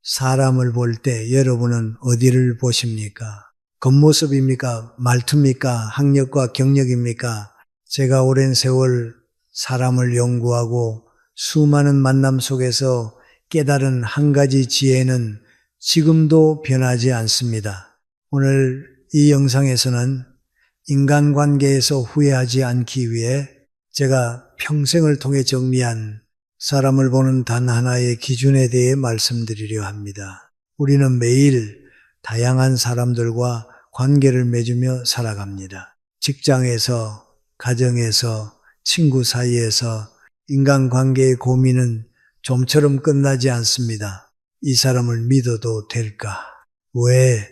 사람을 볼 때 여러분은 어디를 보십니까? 겉모습입니까? 말투입니까? 학력과 경력입니까? 제가 오랜 세월 사람을 연구하고 수많은 만남 속에서 깨달은 한 가지 지혜는 지금도 변하지 않습니다. 오늘 이 영상에서는 인간관계에서 후회하지 않기 위해 제가 평생을 통해 정리한 사람을 보는 단 하나의 기준에 대해 말씀드리려 합니다. 우리는 매일 다양한 사람들과 관계를 맺으며 살아갑니다. 직장에서, 가정에서, 친구 사이에서 인간관계의 고민은 좀처럼 끝나지 않습니다. 이 사람을 믿어도 될까? 왜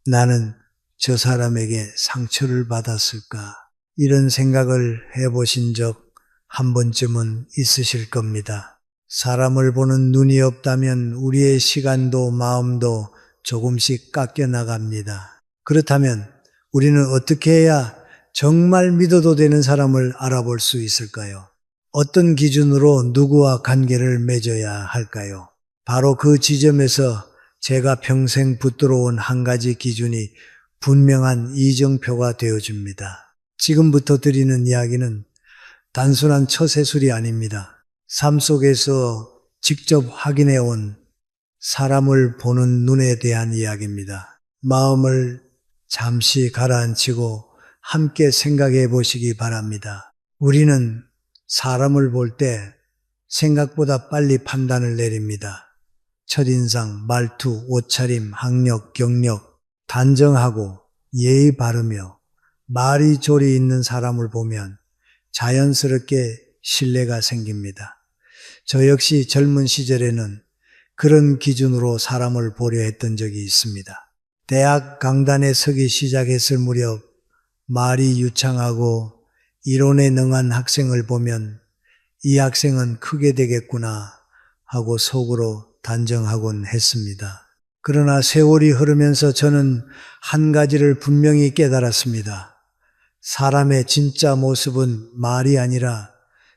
나는 저 사람에게 상처를 받았을까? 이런 생각을 해보신 적 한 번쯤은 있으실 겁니다. 사람을 보는 눈이 없다면 우리의 시간도 마음도 조금씩 깎여 나갑니다. 그렇다면 우리는 어떻게 해야 정말 믿어도 되는 사람을 알아볼 수 있을까요? 어떤 기준으로 누구와 관계를 맺어야 할까요? 바로 그 지점에서 제가 평생 붙들어온 한 가지 기준이 분명한 이정표가 되어줍니다. 지금부터 드리는 이야기는 단순한 처세술이 아닙니다. 삶 속에서 직접 확인해 온 사람을 보는 눈에 대한 이야기입니다. 마음을 잠시 가라앉히고 함께 생각해 보시기 바랍니다. 우리는 사람을 볼 때 생각보다 빨리 판단을 내립니다. 첫인상, 말투, 옷차림, 학력, 경력, 단정하고 예의 바르며 말이 조리 있는 사람을 보면 자연스럽게 신뢰가 생깁니다. 저 역시 젊은 시절에는 그런 기준으로 사람을 보려 했던 적이 있습니다. 대학 강단에 서기 시작했을 무렵 말이 유창하고 이론에 능한 학생을 보면 이 학생은 크게 되겠구나 하고 속으로 단정하곤 했습니다. 그러나 세월이 흐르면서 저는 한 가지를 분명히 깨달았습니다. 사람의 진짜 모습은 말이 아니라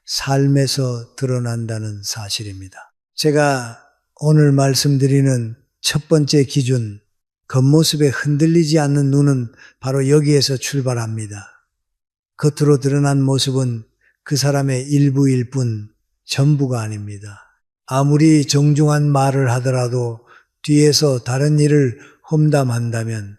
삶에서 드러난다는 사실입니다. 제가 오늘 말씀드리는 첫 번째 기준, 겉모습에 흔들리지 않는 눈은 바로 여기에서 출발합니다. 겉으로 드러난 모습은 그 사람의 일부일 뿐 전부가 아닙니다. 아무리 정중한 말을 하더라도 뒤에서 다른 일을 험담한다면,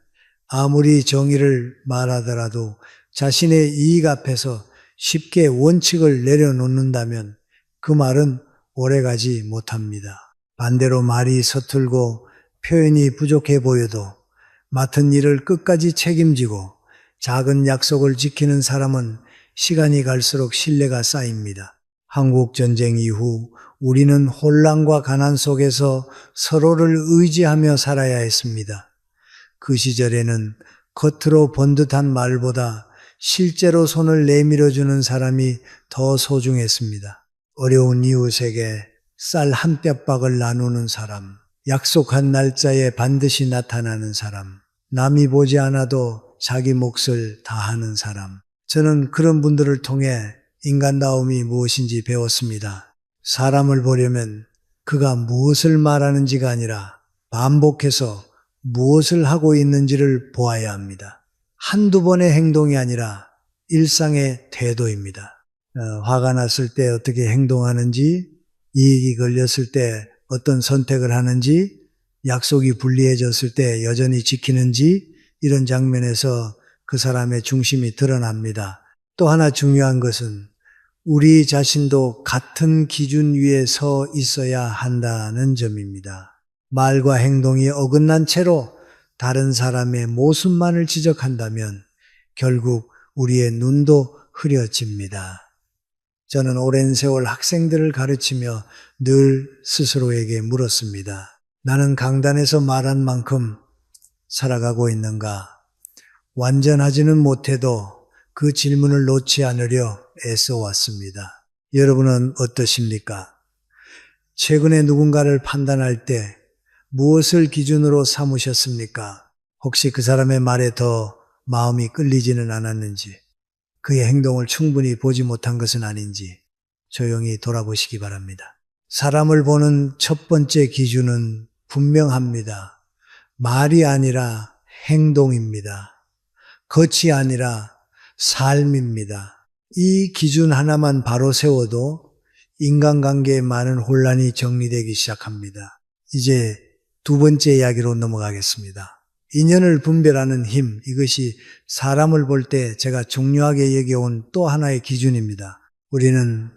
아무리 정의를 말하더라도 자신의 이익 앞에서 쉽게 원칙을 내려놓는다면 그 말은 오래가지 못합니다. 반대로 말이 서툴고 표현이 부족해 보여도 맡은 일을 끝까지 책임지고 작은 약속을 지키는 사람은 시간이 갈수록 신뢰가 쌓입니다. 한국전쟁 이후 우리는 혼란과 가난 속에서 서로를 의지하며 살아야 했습니다. 그 시절에는 겉으로 번듯한 말보다 실제로 손을 내밀어주는 사람이 더 소중했습니다. 어려운 이웃에게 쌀 한 뼘박을 나누는 사람, 약속한 날짜에 반드시 나타나는 사람, 남이 보지 않아도 자기 몫을 다하는 사람. 저는 그런 분들을 통해 인간다움이 무엇인지 배웠습니다. 사람을 보려면 그가 무엇을 말하는지가 아니라 반복해서 무엇을 하고 있는지를 보아야 합니다. 한두 번의 행동이 아니라 일상의 태도입니다. 화가 났을 때 어떻게 행동하는지, 이익이 걸렸을 때 어떤 선택을 하는지, 약속이 불리해졌을 때 여전히 지키는지, 이런 장면에서 그 사람의 중심이 드러납니다. 또 하나 중요한 것은 우리 자신도 같은 기준 위에 서 있어야 한다는 점입니다. 말과 행동이 어긋난 채로 다른 사람의 모습만을 지적한다면 결국 우리의 눈도 흐려집니다. 저는 오랜 세월 학생들을 가르치며 늘 스스로에게 물었습니다. 나는 강단에서 말한 만큼 살아가고 있는가? 완전하지는 못해도 그 질문을 놓지 않으려 애써 왔습니다. 여러분은 어떠십니까? 최근에 누군가를 판단할 때 무엇을 기준으로 삼으셨습니까? 혹시 그 사람의 말에 더 마음이 끌리지는 않았는지, 그의 행동을 충분히 보지 못한 것은 아닌지 조용히 돌아보시기 바랍니다. 사람을 보는 첫 번째 기준은 분명합니다. 말이 아니라 행동입니다. 겉이 아니라 삶입니다. 이 기준 하나만 바로 세워도 인간관계에 많은 혼란이 정리되기 시작합니다. 이제 두 번째 이야기로 넘어가겠습니다. 인연을 분별하는 힘, 이것이 사람을 볼 때 제가 중요하게 여겨온 또 하나의 기준입니다. 우리는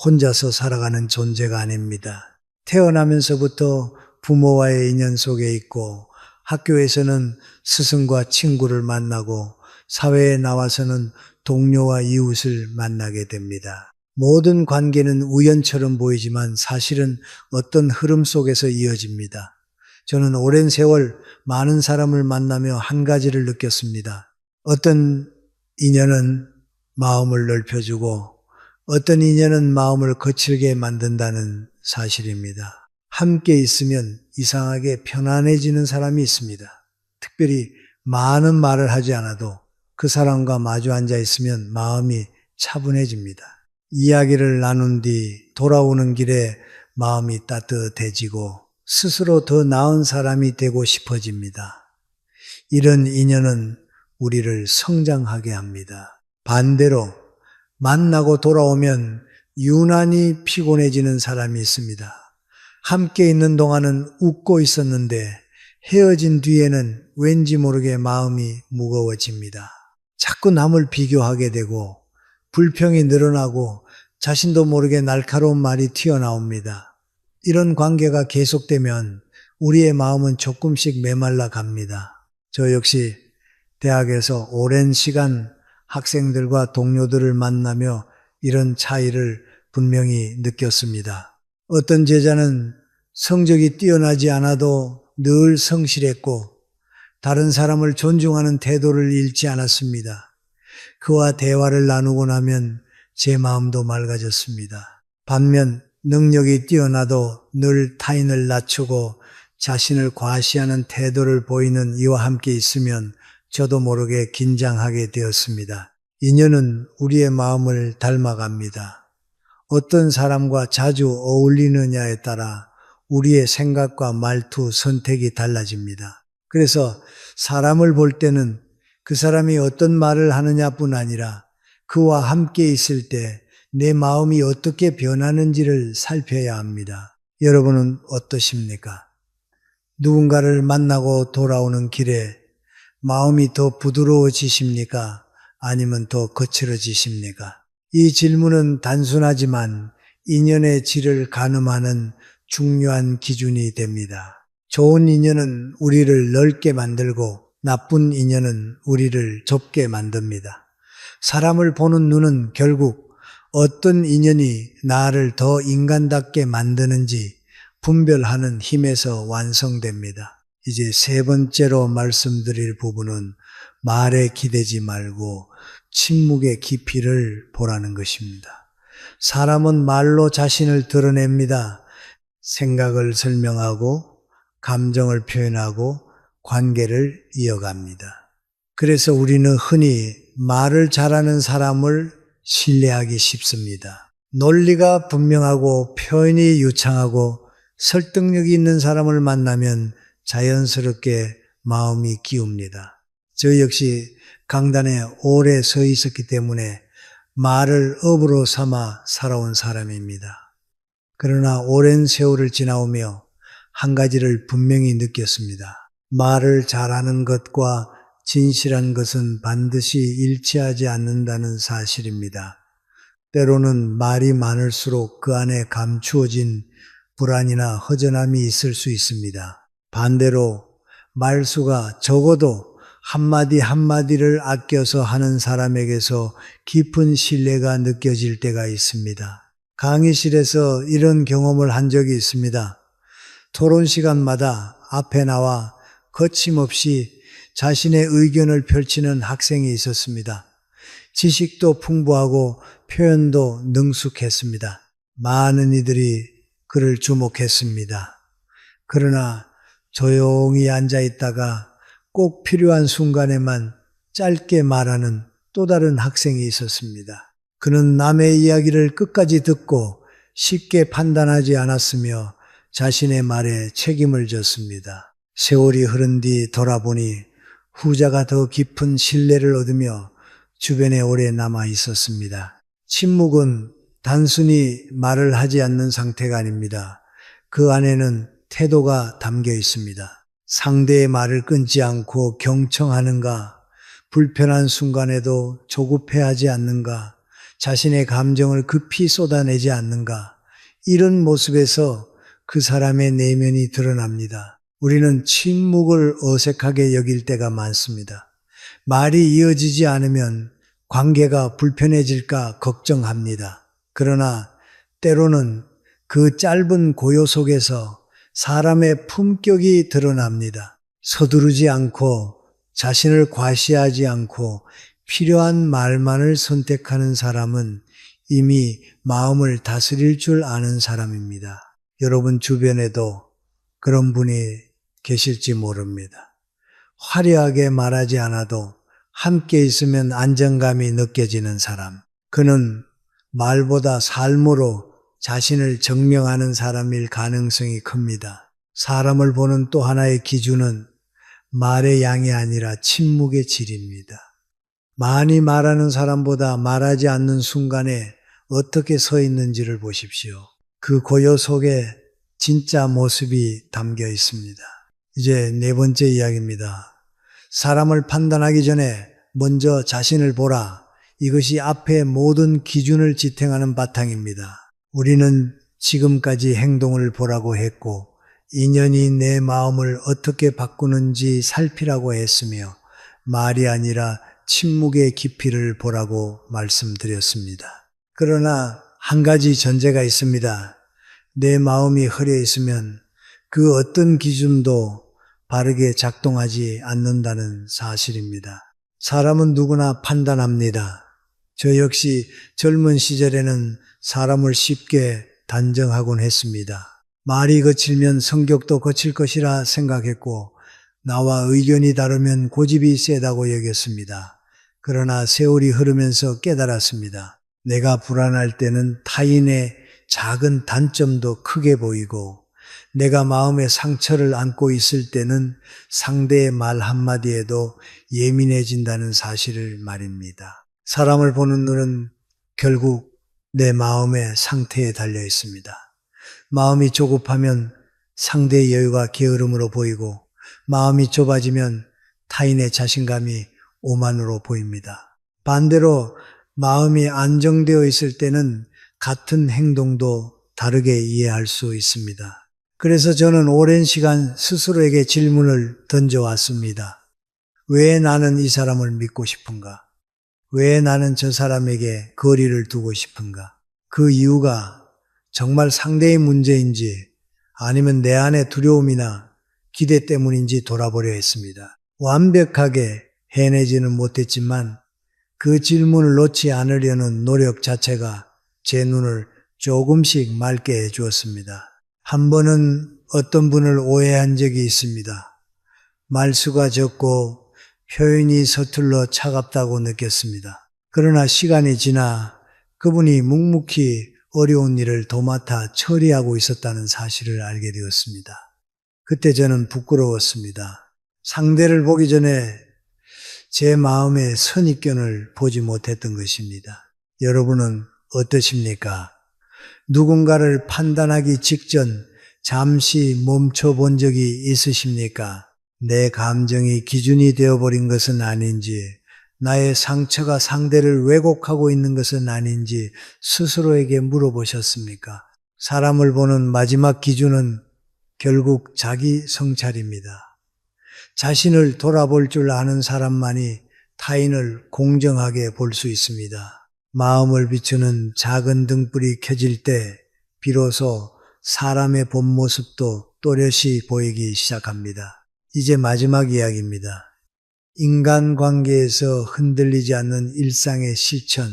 혼자서 살아가는 존재가 아닙니다. 태어나면서부터 부모와의 인연 속에 있고 학교에서는 스승과 친구를 만나고 사회에 나와서는 동료와 이웃을 만나게 됩니다. 모든 관계는 우연처럼 보이지만 사실은 어떤 흐름 속에서 이어집니다. 저는 오랜 세월 많은 사람을 만나며 한 가지를 느꼈습니다. 어떤 인연은 마음을 넓혀주고 어떤 인연은 마음을 거칠게 만든다는 사실입니다. 함께 있으면 이상하게 편안해지는 사람이 있습니다. 특별히 많은 말을 하지 않아도 그 사람과 마주 앉아 있으면 마음이 차분해집니다. 이야기를 나눈 뒤 돌아오는 길에 마음이 따뜻해지고 스스로 더 나은 사람이 되고 싶어집니다. 이런 인연은 우리를 성장하게 합니다. 반대로 만나고 돌아오면 유난히 피곤해지는 사람이 있습니다. 함께 있는 동안은 웃고 있었는데 헤어진 뒤에는 왠지 모르게 마음이 무거워집니다. 자꾸 남을 비교하게 되고 불평이 늘어나고 자신도 모르게 날카로운 말이 튀어나옵니다. 이런 관계가 계속되면 우리의 마음은 조금씩 메말라 갑니다. 저 역시 대학에서 오랜 시간 학생들과 동료들을 만나며 이런 차이를 분명히 느꼈습니다. 어떤 제자는 성적이 뛰어나지 않아도 늘 성실했고 다른 사람을 존중하는 태도를 잃지 않았습니다. 그와 대화를 나누고 나면 제 마음도 맑아졌습니다. 반면 능력이 뛰어나도 늘 타인을 낮추고 자신을 과시하는 태도를 보이는 이와 함께 있으면 저도 모르게 긴장하게 되었습니다. 인연은 우리의 마음을 닮아갑니다. 어떤 사람과 자주 어울리느냐에 따라 우리의 생각과 말투, 선택이 달라집니다. 그래서 사람을 볼 때는 그 사람이 어떤 말을 하느냐뿐 아니라 그와 함께 있을 때 내 마음이 어떻게 변하는지를 살펴야 합니다. 여러분은 어떠십니까? 누군가를 만나고 돌아오는 길에 마음이 더 부드러워지십니까? 아니면 더 거칠어지십니까? 이 질문은 단순하지만 인연의 질을 가늠하는 중요한 기준이 됩니다. 좋은 인연은 우리를 넓게 만들고 나쁜 인연은 우리를 좁게 만듭니다. 사람을 보는 눈은 결국 어떤 인연이 나를 더 인간답게 만드는지 분별하는 힘에서 완성됩니다. 이제 세 번째로 말씀드릴 부분은 말에 기대지 말고 침묵의 깊이를 보라는 것입니다. 사람은 말로 자신을 드러냅니다. 생각을 설명하고 감정을 표현하고 관계를 이어갑니다. 그래서 우리는 흔히 말을 잘하는 사람을 신뢰하기 쉽습니다. 논리가 분명하고 표현이 유창하고 설득력이 있는 사람을 만나면 자연스럽게 마음이 기웁니다. 저 역시 강단에 오래 서 있었기 때문에 말을 업으로 삼아 살아온 사람입니다. 그러나 오랜 세월을 지나오며 한 가지를 분명히 느꼈습니다. 말을 잘하는 것과 진실한 것은 반드시 일치하지 않는다는 사실입니다. 때로는 말이 많을수록 그 안에 감추어진 불안이나 허전함이 있을 수 있습니다. 반대로 말수가 적어도 한마디 한마디를 아껴서 하는 사람에게서 깊은 신뢰가 느껴질 때가 있습니다. 강의실에서 이런 경험을 한 적이 있습니다. 토론 시간마다 앞에 나와 거침없이 자신의 의견을 펼치는 학생이 있었습니다. 지식도 풍부하고 표현도 능숙했습니다. 많은 이들이 그를 주목했습니다. 그러나 조용히 앉아 있다가 꼭 필요한 순간에만 짧게 말하는 또 다른 학생이 있었습니다. 그는 남의 이야기를 끝까지 듣고 쉽게 판단하지 않았으며 자신의 말에 책임을 졌습니다. 세월이 흐른 뒤 돌아보니 후자가 더 깊은 신뢰를 얻으며 주변에 오래 남아 있었습니다. 침묵은 단순히 말을 하지 않는 상태가 아닙니다. 그 안에는 태도가 담겨 있습니다. 상대의 말을 끊지 않고 경청하는가, 불편한 순간에도 조급해하지 않는가, 자신의 감정을 급히 쏟아내지 않는가, 이런 모습에서 그 사람의 내면이 드러납니다. 우리는 침묵을 어색하게 여길 때가 많습니다. 말이 이어지지 않으면 관계가 불편해질까 걱정합니다. 그러나 때로는 그 짧은 고요 속에서 사람의 품격이 드러납니다. 서두르지 않고 자신을 과시하지 않고 필요한 말만을 선택하는 사람은 이미 마음을 다스릴 줄 아는 사람입니다. 여러분 주변에도 그런 분이 계실지 모릅니다. 화려하게 말하지 않아도 함께 있으면 안정감이 느껴지는 사람. 그는 말보다 삶으로 자신을 증명하는 사람일 가능성이 큽니다. 사람을 보는 또 하나의 기준은 말의 양이 아니라 침묵의 질입니다. 많이 말하는 사람보다 말하지 않는 순간에 어떻게 서 있는지를 보십시오. 그 고요 속에 진짜 모습이 담겨 있습니다. 이제 네 번째 이야기입니다. 사람을 판단하기 전에 먼저 자신을 보라. 이것이 앞의 모든 기준을 지탱하는 바탕입니다. 우리는 지금까지 행동을 보라고 했고 인연이 내 마음을 어떻게 바꾸는지 살피라고 했으며 말이 아니라 침묵의 깊이를 보라고 말씀드렸습니다. 그러나 한 가지 전제가 있습니다. 내 마음이 흐려 있으면 그 어떤 기준도 바르게 작동하지 않는다는 사실입니다. 사람은 누구나 판단합니다. 저 역시 젊은 시절에는 사람을 쉽게 단정하곤 했습니다. 말이 거칠면 성격도 거칠 것이라 생각했고 나와 의견이 다르면 고집이 세다고 여겼습니다. 그러나 세월이 흐르면서 깨달았습니다. 내가 불안할 때는 타인의 작은 단점도 크게 보이고 내가 마음에 상처를 안고 있을 때는 상대의 말 한마디에도 예민해진다는 사실을 말입니다. 사람을 보는 눈은 결국 내 마음의 상태에 달려 있습니다. 마음이 조급하면 상대의 여유가 게으름으로 보이고 마음이 좁아지면 타인의 자신감이 오만으로 보입니다. 반대로 마음이 안정되어 있을 때는 같은 행동도 다르게 이해할 수 있습니다. 그래서 저는 오랜 시간 스스로에게 질문을 던져왔습니다. 왜 나는 이 사람을 믿고 싶은가? 왜 나는 저 사람에게 거리를 두고 싶은가? 그 이유가 정말 상대의 문제인지 아니면 내 안의 두려움이나 기대 때문인지 돌아보려 했습니다. 완벽하게 해내지는 못했지만 그 질문을 놓지 않으려는 노력 자체가 제 눈을 조금씩 맑게 해주었습니다. 한 번은 어떤 분을 오해한 적이 있습니다. 말수가 적고 표현이 서툴러 차갑다고 느꼈습니다. 그러나 시간이 지나 그분이 묵묵히 어려운 일을 도맡아 처리하고 있었다는 사실을 알게 되었습니다. 그때 저는 부끄러웠습니다. 상대를 보기 전에 제 마음의 선입견을 보지 못했던 것입니다. 여러분은 어떠십니까? 누군가를 판단하기 직전 잠시 멈춰 본 적이 있으십니까? 내 감정이 기준이 되어버린 것은 아닌지, 나의 상처가 상대를 왜곡하고 있는 것은 아닌지 스스로에게 물어보셨습니까? 사람을 보는 마지막 기준은 결국 자기 성찰입니다. 자신을 돌아볼 줄 아는 사람만이 타인을 공정하게 볼 수 있습니다. 마음을 비추는 작은 등불이 켜질 때 비로소 사람의 본 모습도 또렷이 보이기 시작합니다. 이제 마지막 이야기입니다. 인간관계에서 흔들리지 않는 일상의 실천,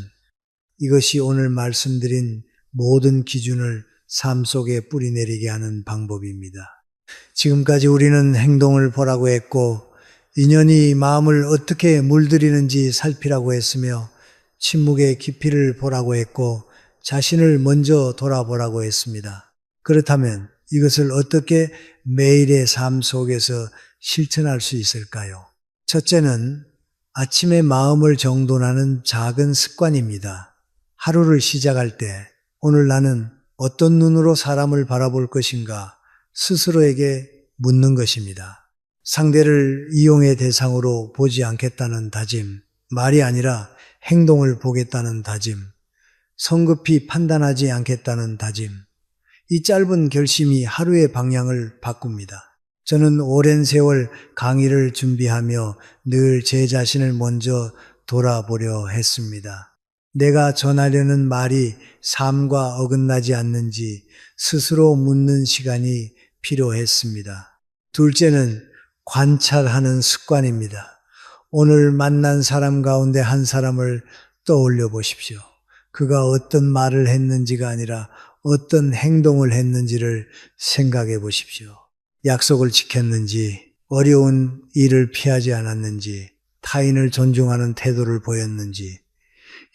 이것이 오늘 말씀드린 모든 기준을 삶 속에 뿌리내리게 하는 방법입니다. 지금까지 우리는 행동을 보라고 했고 인연이 마음을 어떻게 물들이는지 살피라고 했으며 침묵의 깊이를 보라고 했고 자신을 먼저 돌아보라고 했습니다. 그렇다면 이것을 어떻게 매일의 삶 속에서 실천할 수 있을까요? 첫째는 아침에 마음을 정돈하는 작은 습관입니다. 하루를 시작할 때 오늘 나는 어떤 눈으로 사람을 바라볼 것인가 스스로에게 묻는 것입니다. 상대를 이용의 대상으로 보지 않겠다는 다짐, 말이 아니라 행동을 보겠다는 다짐, 성급히 판단하지 않겠다는 다짐, 이 짧은 결심이 하루의 방향을 바꿉니다. 저는 오랜 세월 강의를 준비하며 늘 제 자신을 먼저 돌아보려 했습니다. 내가 전하려는 말이 삶과 어긋나지 않는지 스스로 묻는 시간이 필요했습니다. 둘째는 관찰하는 습관입니다. 오늘 만난 사람 가운데 한 사람을 떠올려 보십시오. 그가 어떤 말을 했는지가 아니라 어떤 행동을 했는지를 생각해 보십시오. 약속을 지켰는지, 어려운 일을 피하지 않았는지, 타인을 존중하는 태도를 보였는지,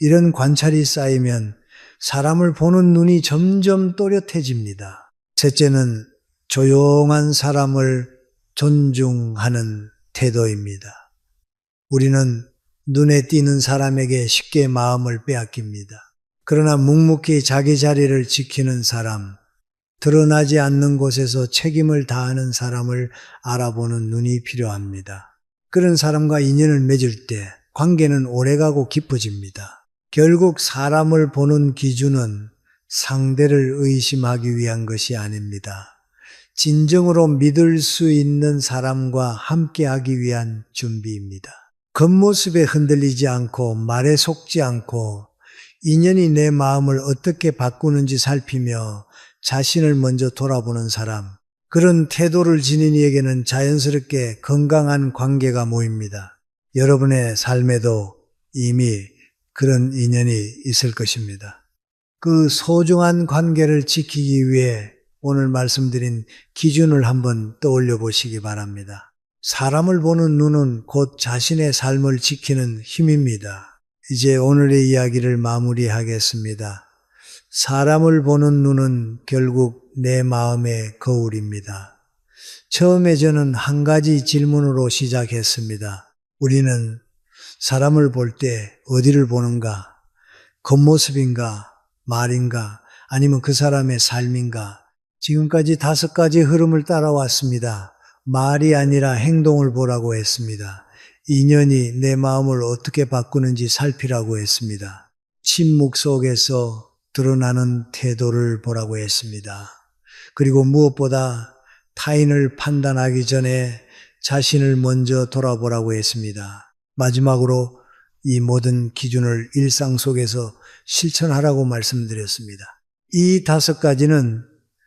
이런 관찰이 쌓이면 사람을 보는 눈이 점점 또렷해집니다. 셋째는 조용한 사람을 존중하는 태도입니다. 우리는 눈에 띄는 사람에게 쉽게 마음을 빼앗깁니다. 그러나 묵묵히 자기 자리를 지키는 사람, 드러나지 않는 곳에서 책임을 다하는 사람을 알아보는 눈이 필요합니다. 그런 사람과 인연을 맺을 때 관계는 오래가고 깊어집니다. 결국 사람을 보는 기준은 상대를 의심하기 위한 것이 아닙니다. 진정으로 믿을 수 있는 사람과 함께하기 위한 준비입니다. 겉모습에 흔들리지 않고 말에 속지 않고 인연이 내 마음을 어떻게 바꾸는지 살피며 자신을 먼저 돌아보는 사람, 그런 태도를 지닌 이에게는 자연스럽게 건강한 관계가 모입니다. 여러분의 삶에도 이미 그런 인연이 있을 것입니다. 그 소중한 관계를 지키기 위해 오늘 말씀드린 기준을 한번 떠올려 보시기 바랍니다. 사람을 보는 눈은 곧 자신의 삶을 지키는 힘입니다. 이제 오늘의 이야기를 마무리하겠습니다. 사람을 보는 눈은 결국 내 마음의 거울입니다. 처음에 저는 한 가지 질문으로 시작했습니다. 우리는 사람을 볼 때 어디를 보는가? 겉모습인가? 말인가? 아니면 그 사람의 삶인가? 지금까지 5가지 흐름을 따라왔습니다. 말이 아니라 행동을 보라고 했습니다. 인연이 내 마음을 어떻게 바꾸는지 살피라고 했습니다. 침묵 속에서 드러나는 태도를 보라고 했습니다. 그리고 무엇보다 타인을 판단하기 전에 자신을 먼저 돌아보라고 했습니다. 마지막으로 이 모든 기준을 일상 속에서 실천하라고 말씀드렸습니다. 이 5가지는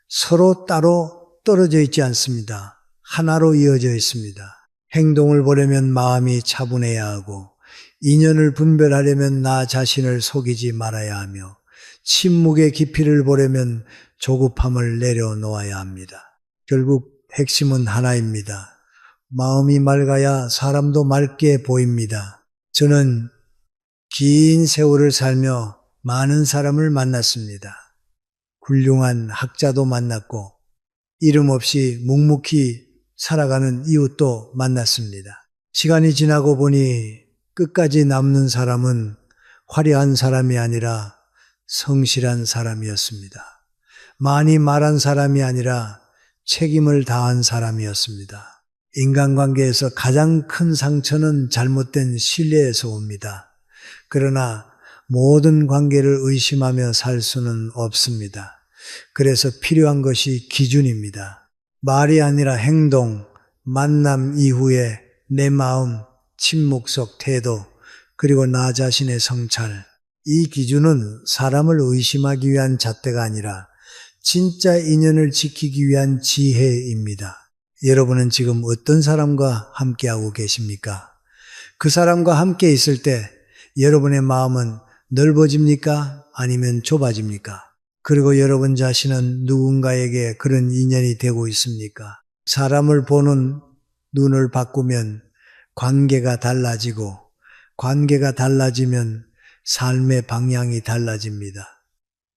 서로 따로 떨어져 있지 않습니다. 하나로 이어져 있습니다. 행동을 보려면 마음이 차분해야 하고, 인연을 분별하려면 나 자신을 속이지 말아야 하며, 침묵의 깊이를 보려면 조급함을 내려놓아야 합니다. 결국 핵심은 하나입니다. 마음이 맑아야 사람도 맑게 보입니다. 저는 긴 세월을 살며 많은 사람을 만났습니다. 훌륭한 학자도 만났고 이름 없이 묵묵히 살아가는 이웃도 만났습니다. 시간이 지나고 보니 끝까지 남는 사람은 화려한 사람이 아니라 성실한 사람이었습니다. 많이 말한 사람이 아니라 책임을 다한 사람이었습니다. 인간관계에서 가장 큰 상처는 잘못된 신뢰에서 옵니다. 그러나 모든 관계를 의심하며 살 수는 없습니다. 그래서 필요한 것이 기준입니다. 말이 아니라 행동, 만남 이후에 내 마음, 침묵 속 태도, 그리고 나 자신의 성찰. 이 기준은 사람을 의심하기 위한 잣대가 아니라 진짜 인연을 지키기 위한 지혜입니다. 여러분은 지금 어떤 사람과 함께하고 계십니까? 그 사람과 함께 있을 때 여러분의 마음은 넓어집니까? 아니면 좁아집니까? 그리고 여러분 자신은 누군가에게 그런 인연이 되고 있습니까? 사람을 보는 눈을 바꾸면 관계가 달라지고, 관계가 달라지면 삶의 방향이 달라집니다.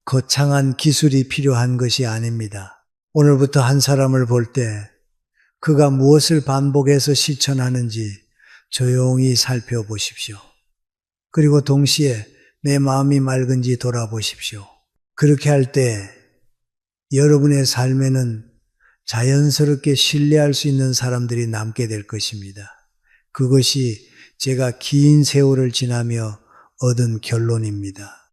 거창한 기술이 필요한 것이 아닙니다. 오늘부터 한 사람을 볼 때 그가 무엇을 반복해서 실천하는지 조용히 살펴보십시오. 그리고 동시에 내 마음이 맑은지 돌아보십시오. 그렇게 할 때 여러분의 삶에는 자연스럽게 신뢰할 수 있는 사람들이 남게 될 것입니다. 그것이 제가 긴 세월을 지나며 얻은 결론입니다.